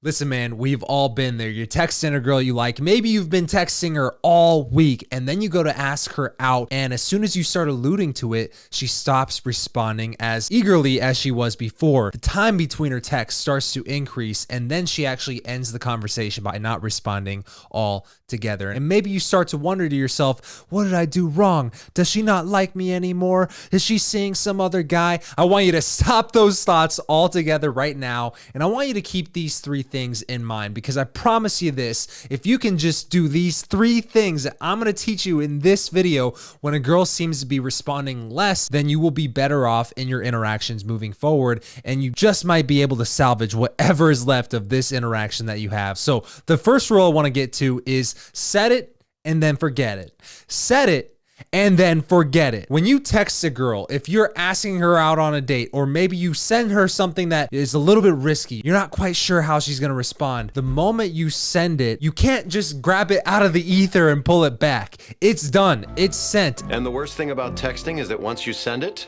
Listen, man, we've all been there. You're texting a girl you like. Maybe you've been texting her all week, and then you go to ask her out, and as soon as you start alluding to it, she stops responding as eagerly as she was before. The time between her texts starts to increase, and then she actually ends the conversation by not responding altogether. And maybe you start to wonder to yourself, what did I do wrong? Does she not like me anymore? Is she seeing some other guy? I want you to stop those thoughts altogether right now, and I want you to keep these three things in mind, because I promise you this, if you can just do these three things that I'm going to teach you in this video, when a girl seems to be responding less, then you will be better off in your interactions moving forward, and you just might be able to salvage whatever is left of this interaction that you have. So the first rule I want to get to is set it and then forget it. Set it and then forget it. When you text a girl, if you're asking her out on a date, or maybe you send her something that is a little bit risky, you're not quite sure how she's going to respond. The moment you send it, you can't just grab it out of the ether and pull it back. It's done. It's sent. And the worst thing about texting is that once you send it,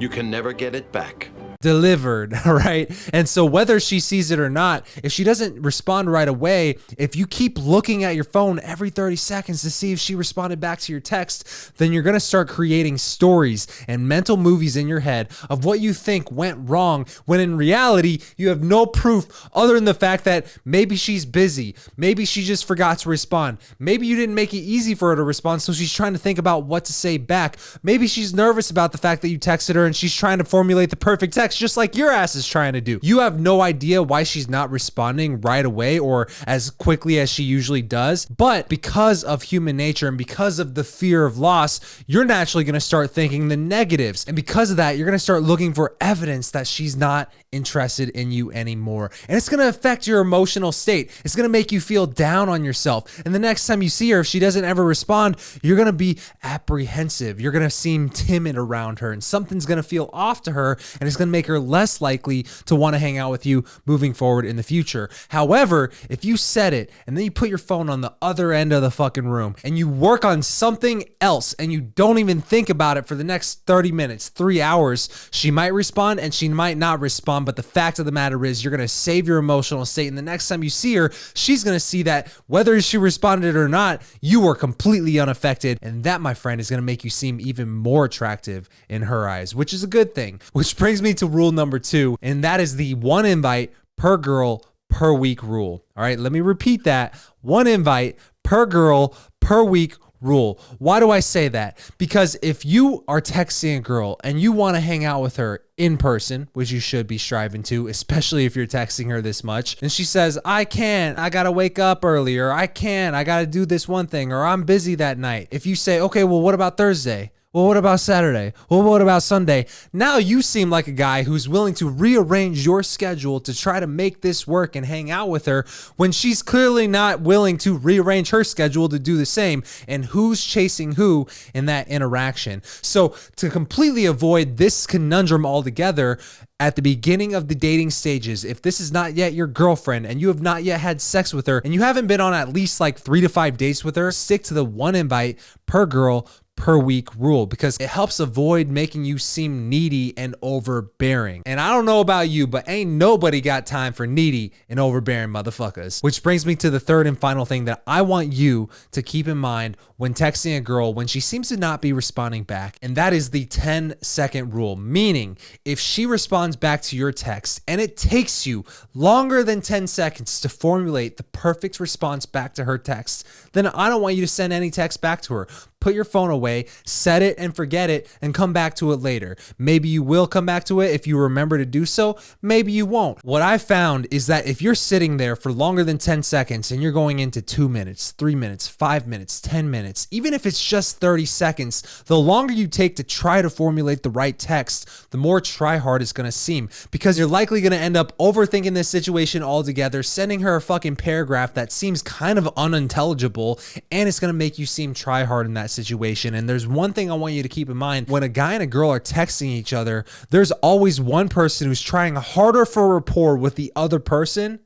you can never get it back. Delivered, all right? And so whether she sees it or not, if she doesn't respond right away, if you keep looking at your phone every 30 seconds to see if she responded back to your text, then you're going to start creating stories and mental movies in your head of what you think went wrong, when in reality, you have no proof other than the fact that maybe she's busy. Maybe she just forgot to respond. Maybe you didn't make it easy for her to respond, so she's trying to think about what to say back. Maybe she's nervous about the fact that you texted her and she's trying to formulate the perfect text, just like your ass is trying to do. You have no idea why she's not responding right away or as quickly as she usually does. But because of human nature and because of the fear of loss, you're naturally going to start thinking the negatives. And because of that, you're going to start looking for evidence that she's not interested in you anymore. And it's going to affect your emotional state. It's going to make you feel down on yourself. And the next time you see her, if she doesn't ever respond, you're going to be apprehensive. You're going to seem timid around her, and something's going to feel off to her, and it's going to make her less likely to want to hang out with you moving forward in the future. However, if you set it and then you put your phone on the other end of the fucking room and you work on something else and you don't even think about it for the next 30 minutes, 3 hours, she might respond and she might not respond. But the fact of the matter is, you're going to save your emotional state. And the next time you see her, she's going to see that whether she responded or not, you were completely unaffected. And that, my friend, is going to make you seem even more attractive in her eyes, which is a good thing. Which brings me to rule number 2, and that is the one invite per girl per week rule. All right, let me repeat that. One invite per girl per week rule. Why do I say that? Because if you are texting a girl and you want to hang out with her in person, which you should be striving to, especially if you're texting her this much, and she says, I can't, I gotta wake up earlier, I can't, I gotta do this one thing, or I'm busy that night. If you say, okay, well, what about Thursday? Well, what about Saturday? Well, what about Sunday? Now you seem like a guy who's willing to rearrange your schedule to try to make this work and hang out with her, when she's clearly not willing to rearrange her schedule to do the same. And who's chasing who in that interaction? So to completely avoid this conundrum altogether, at the beginning of the dating stages, if this is not yet your girlfriend and you have not yet had sex with her and you haven't been on at least like 3 to 5 dates with her, stick to the one invite per girl per week rule, because it helps avoid making you seem needy and overbearing. And I don't know about you, but ain't nobody got time for needy and overbearing motherfuckers. Which brings me to the third and final thing that I want you to keep in mind when texting a girl when she seems to not be responding back, and that is the 10-second rule. Meaning, if she responds back to your text and it takes you longer than 10 seconds to formulate the perfect response back to her text, then I don't want you to send any text back to her. Put your phone away, set it and forget it, and come back to it later. Maybe you will come back to it if you remember to do so. Maybe you won't. What I found is that if you're sitting there for longer than 10 seconds and you're going into 2 minutes, 3 minutes, 5 minutes, 10 minutes, even if it's just 30 seconds, the longer you take to try to formulate the right text, the more try hard it's going to seem, because you're likely going to end up overthinking this situation altogether, sending her a fucking paragraph that seems kind of unintelligible, and it's going to make you seem try hard in that situation. And there's one thing I want you to keep in mind: when a guy and a girl are texting each other, there's always one person who's trying harder for rapport with the other person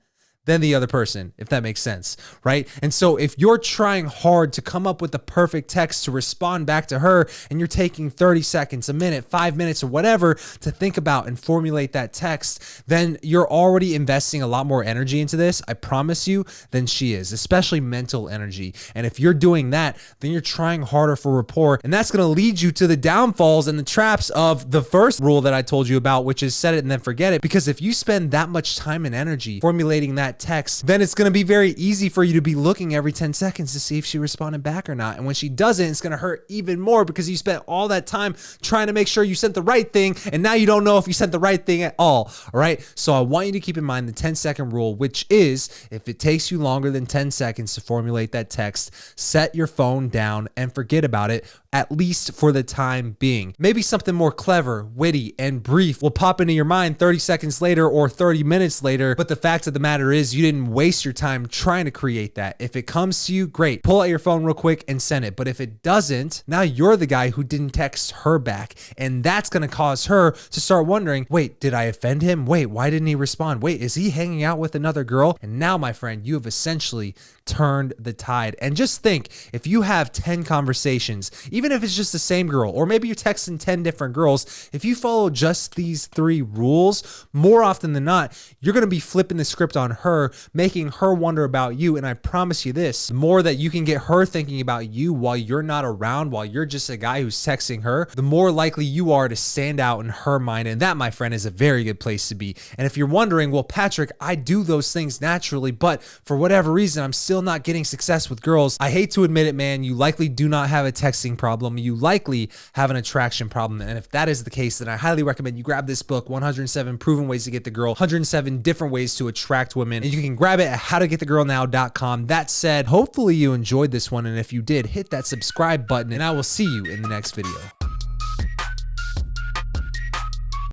than the other person, if that makes sense, right? And so if you're trying hard to come up with the perfect text to respond back to her, and you're taking 30 seconds, a minute, 5 minutes, or whatever to think about and formulate that text, then you're already investing a lot more energy into this, I promise you, than she is, especially mental energy. And if you're doing that, then you're trying harder for rapport, and that's going to lead you to the downfalls and the traps of the first rule that I told you about, which is set it and then forget it. Because if you spend that much time and energy formulating that text, then it's going to be very easy for you to be looking every 10 seconds to see if she responded back or not. And when she doesn't, it's going to hurt even more because you spent all that time trying to make sure you sent the right thing, and now you don't know if you sent the right thing at all right? So I want you to keep in mind the 10-second rule, which is if it takes you longer than 10 seconds to formulate that text, set your phone down and forget about it, at least for the time being. Maybe something more clever, witty, and brief will pop into your mind 30 seconds later or 30 minutes later, but the fact of the matter is you didn't waste your time trying to create that. If it comes to you, great. Pull out your phone real quick and send it. But if it doesn't, now you're the guy who didn't text her back, and that's going to cause her to start wondering, wait, did I offend him? Wait, why didn't he respond? Wait, is he hanging out with another girl? And now, my friend, you have essentially turned the tide. And just think, if you have 10 conversations, even if it's just the same girl, or maybe you're texting 10 different girls, if you follow just these 3 rules, more often than not, you're going to be flipping the script on her, making her wonder about you. And I promise you this, the more that you can get her thinking about you while you're not around, while you're just a guy who's texting her, the more likely you are to stand out in her mind. And that, my friend, is a very good place to be. And if you're wondering, well, Patrick, I do those things naturally, but for whatever reason, I'm still not getting success with girls. I hate to admit it, man, you likely do not have a texting problem. You likely have an attraction problem. And if that is the case, then I highly recommend you grab this book, 107 Proven Ways to Get the Girl, 107 Different Ways to Attract Women. And you can grab it at howtogetthegirlnow.com. That said, hopefully you enjoyed this one. And if you did, hit that subscribe button, and I will see you in the next video.